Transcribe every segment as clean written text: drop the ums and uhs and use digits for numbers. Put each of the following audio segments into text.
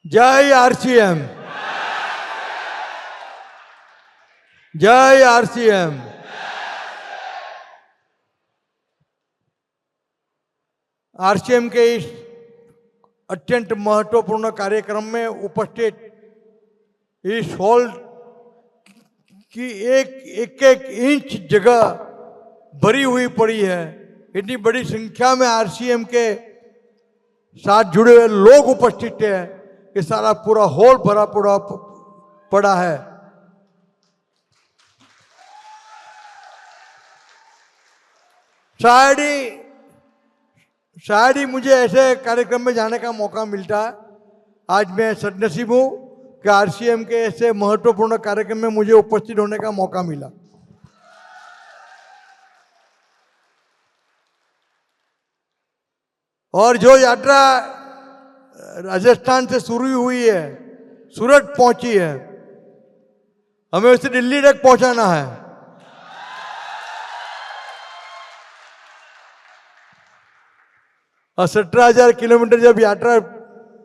जय आरसीएम, जय RCM. RCM के इस अत्यंत महत्वपूर्ण कार्यक्रम में उपस्थित इस हॉल की एक एक इंच जगह भरी हुई पड़ी है। इतनी बड़ी संख्या में आरसीएम के साथ जुड़े हुए लोग उपस्थित हैं कि सारा पूरा हॉल भरा पड़ा है। शायद ही मुझे ऐसे कार्यक्रम में जाने का मौका मिलता है। आज मैं सदनसीब हूं कि आरसीएम के ऐसे महत्वपूर्ण कार्यक्रम में मुझे उपस्थित होने का मौका मिला। और जो यात्रा राजस्थान से शुरू हुई है, सूरत पहुंची है, हमें उसे दिल्ली तक पहुंचाना है। और 17,000 किलोमीटर जब यात्रा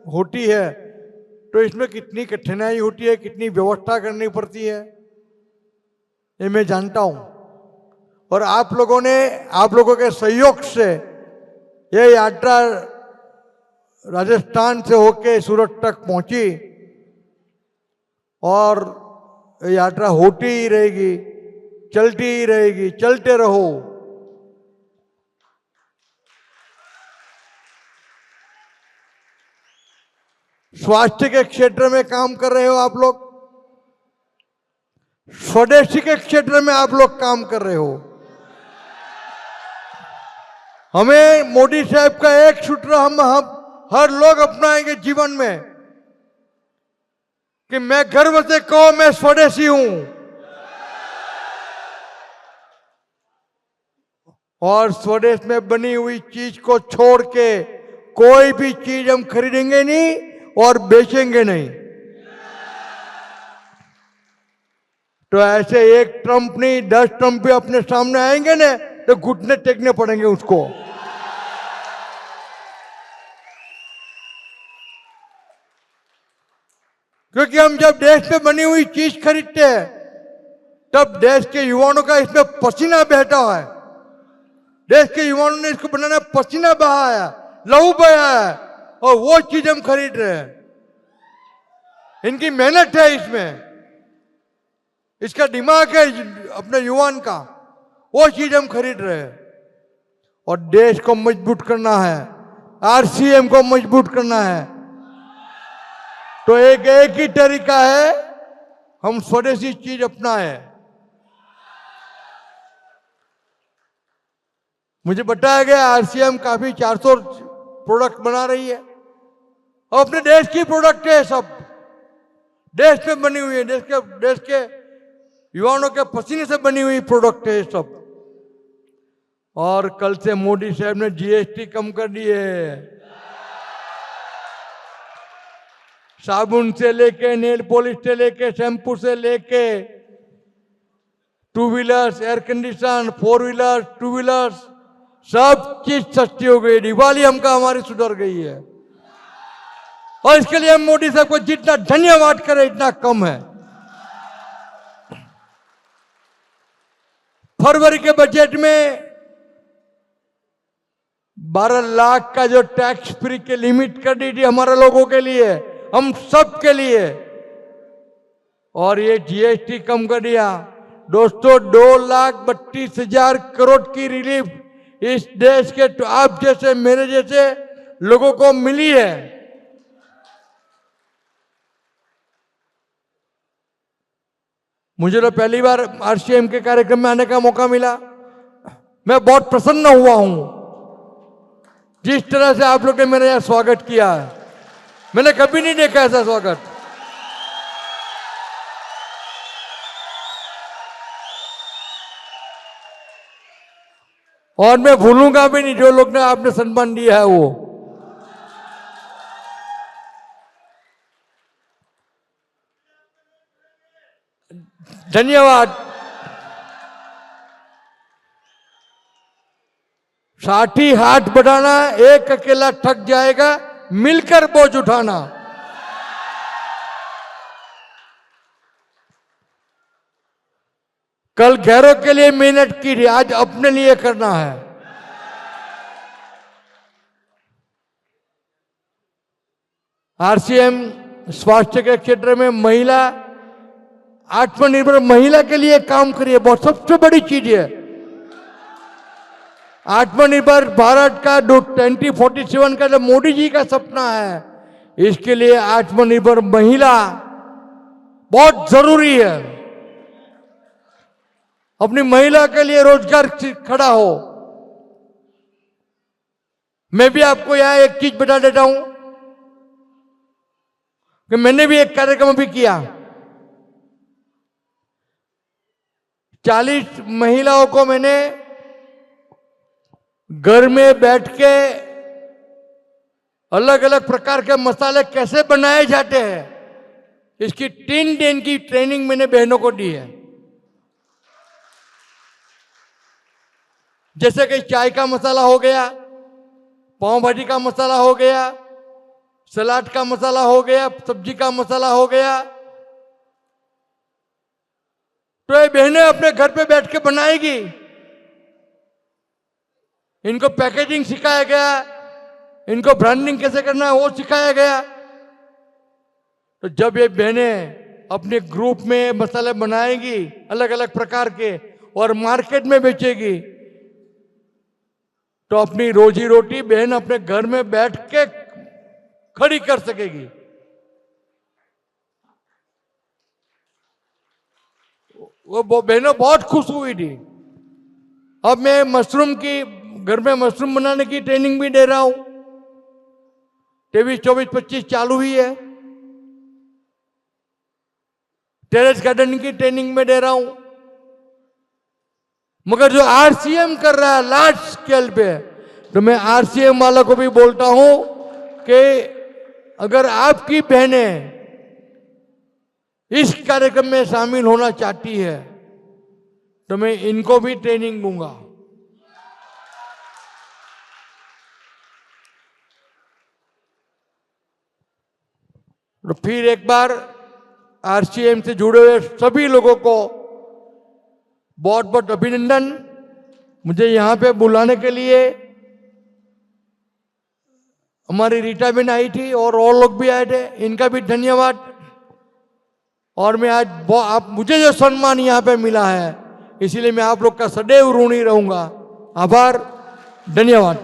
होती है तो इसमें कितनी कठिनाई होती है, कितनी व्यवस्था करनी पड़ती है, ये मैं जानता हूं। और आप लोगों के सहयोग से ये यात्रा राजस्थान से होके सूरत तक पहुंची और यात्रा होती ही रहेगी, चलती ही रहेगी। चलते रहो। स्वास्थ्य के क्षेत्र में काम कर रहे हो आप लोग, स्वदेशी के क्षेत्र में आप लोग काम कर रहे हो। हमें मोदी साहब का एक सूत्र हम हर लोग अपनाएंगे जीवन में कि मैं गर्व से कहूं मैं स्वदेशी हूं। और स्वदेश में बनी हुई चीज को छोड़ के कोई भी चीज हम खरीदेंगे नहीं और बेचेंगे नहीं। तो ऐसे एक ट्रंप नहीं 10 ट्रंप भी अपने सामने आएंगे ना तो घुटने टेकने पड़ेंगे उसको। क्योंकि हम जब देश में बनी हुई चीज खरीदते हैं तब देश के युवाओं का इसमें पसीना बहता है। देश के युवाओं ने इसको बनाना पसीना बहाया, लहू बहाया, और वो चीज हम खरीद रहे हैं। इनकी मेहनत है इसमें, इसका दिमाग है अपने युवान का, वो चीज हम खरीद रहे हैं। और देश को मजबूत करना है, आरसीएम को मजबूत करना है। तो एक ही तरीका है, हम स्वदेशी चीज अपनाएं। मुझे बताया गया आरसीएम काफी 400 प्रोडक्ट बना रही है और अपने देश की प्रोडक्ट है, सब देश में बनी हुई है, देश के युवाओं के पसीने से बनी हुई प्रोडक्ट है सब। और कल से मोदी साहब ने जीएसटी कम कर दी है। साबुन से लेके, नेल पॉलिश से लेके, शैम्पू से लेके, 2 wheelers, air condition, 4 wheelers, 2 wheelers, सब चीज सस्ती हो गई। दिवाली हमारी सुधर गई है। और इसके लिए हम मोदी साहब को जितना धन्यवाद करें इतना कम है। फरवरी के बजट में 12 लाख का जो टैक्स फ्री के लिमिट कर दी थी हमारे लोगों के लिए, हम सब के लिए, और ये जीएसटी कम कर दिया। दोस्तों 2,32,000 करोड़ की रिलीफ इस देश के आप जैसे मेरे जैसे लोगों को मिली है। मुझे तो पहली बार आरसीएम के कार्यक्रम में आने का मौका मिला। मैं बहुत प्रसन्न हुआ हूं जिस तरह से आप लोगों ने मेरा यहां स्वागत किया है। मैंने कभी नहीं देखा ऐसा स्वागत। और मैं भूलूंगा भी नहीं जो लोग ने आपने सम्मान दिया है वो। धन्यवाद। साठी हाथ बढ़ाना, एक अकेला थक जाएगा, मिलकर बोझ उठाना। कल गैरों के लिए मेहनत की थी, आज अपने लिए करना है। आरसीएम स्वास्थ्य के क्षेत्र में महिला आत्मनिर्भर महिला के लिए काम करिए, बहुत सबसे बड़ी चीज है। आत्मनिर्भर भारत का 2047 का जो मोदी जी का सपना है, इसके लिए आत्मनिर्भर महिला बहुत जरूरी है। अपनी महिला के लिए रोजगार खड़ा हो। मैं भी आपको यहां एक चीज बता देता हूं कि मैंने भी एक कार्यक्रम भी किया। 40 महिलाओं को मैंने घर में बैठ के अलग अलग प्रकार के मसाले कैसे बनाए जाते हैं, इसकी 3 दिन की ट्रेनिंग मैंने बहनों को दी है। जैसे कि चाय का मसाला हो गया, पाव भाजी का मसाला हो गया, सलाद का मसाला हो गया, सब्जी का मसाला हो गया। तो ये बहनें अपने घर पे बैठ के बनाएगी। इनको पैकेजिंग सिखाया गया, इनको ब्रांडिंग कैसे करना है वो सिखाया गया। तो जब ये बहनें अपने ग्रुप में मसाले बनाएगी अलग अलग प्रकार के और मार्केट में बेचेगी, तो अपनी रोजी रोटी बहन अपने घर में बैठ के खड़ी कर सकेगी। वो बहनों बहुत खुश हुई थी। अब मैं मशरूम की घर में मशरूम बनाने की ट्रेनिंग भी दे रहा हूं। 23, 24, 25 चालू हुई है। टेरेस गार्डनिंग की ट्रेनिंग में दे रहा हूं। मगर जो आरसीएम कर रहा है लार्ज स्केल पे, तो मैं आरसीएम वालों को भी बोलता हूं कि अगर आपकी बहनें इस कार्यक्रम में शामिल होना चाहती है तो मैं इनको भी ट्रेनिंग दूंगा। तो फिर एक बार आरसीएम से जुड़े हुए सभी लोगों को बहुत बहुत अभिनंदन। मुझे यहां पे बुलाने के लिए हमारी रीटा बहन आई थी और लोग भी आए थे, इनका भी धन्यवाद। और मैं आज आप मुझे जो सम्मान यहां पे मिला है, इसीलिए मैं आप लोग का सदैव ऋणी रहूंगा। आभार, धन्यवाद।